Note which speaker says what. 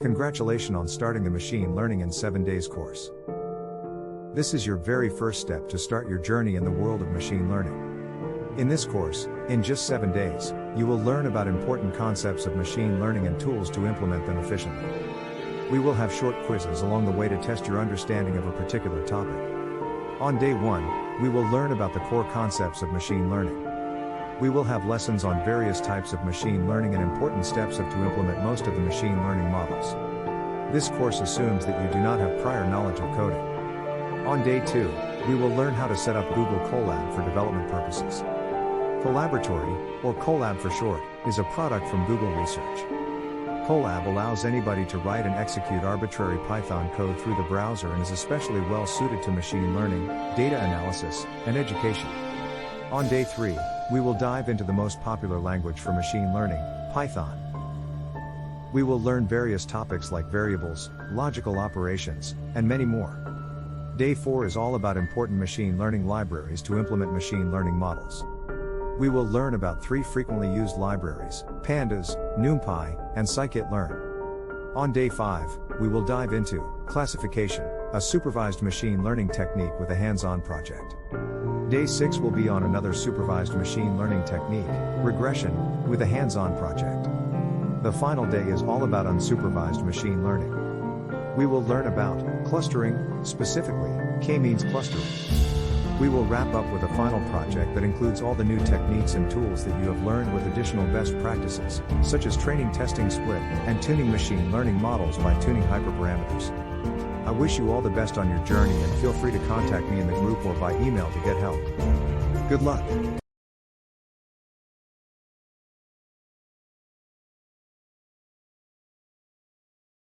Speaker 1: Congratulations on starting the Machine Learning in 7 Days course. This is your very first step to start your journey in the world of machine learning. In this course, in just 7 days, you will learn about important concepts of machine learning and tools to implement them efficiently. We will have short quizzes along the way to test your understanding of a particular topic. On day 1, we will learn about the core concepts of machine learning. We will have lessons on various types of machine learning and important steps to implement most of the machine learning models. This course assumes that you do not have prior knowledge of coding. On day 2, we will learn how to set up Google Colab for development purposes. Colaboratory, or Colab for short, is a product from Google Research. Colab allows anybody to write and execute arbitrary Python code through the browser and is especially well suited to machine learning, data analysis, and education. On day 3, we will dive into the most popular language for machine learning, Python. We will learn various topics like variables, logical operations, and many more. Day 4 is all about important machine learning libraries to implement machine learning models. We will learn about 3 frequently used libraries, Pandas, Numpy, and Scikit-learn. On day 5, we will dive into classification, a supervised machine learning technique with a hands-on project. Day 6 will be on another supervised machine learning technique, regression, with a hands-on project. The final day is all about unsupervised machine learning. We will learn about clustering, specifically, k-means clustering. We will wrap up with a final project that includes all the new techniques and tools that you have learned with additional best practices, such as training, testing, split, and tuning machine learning models by tuning hyperparameters. I wish you all the best on your journey and feel free to contact me in the group or by email to get help. Good luck!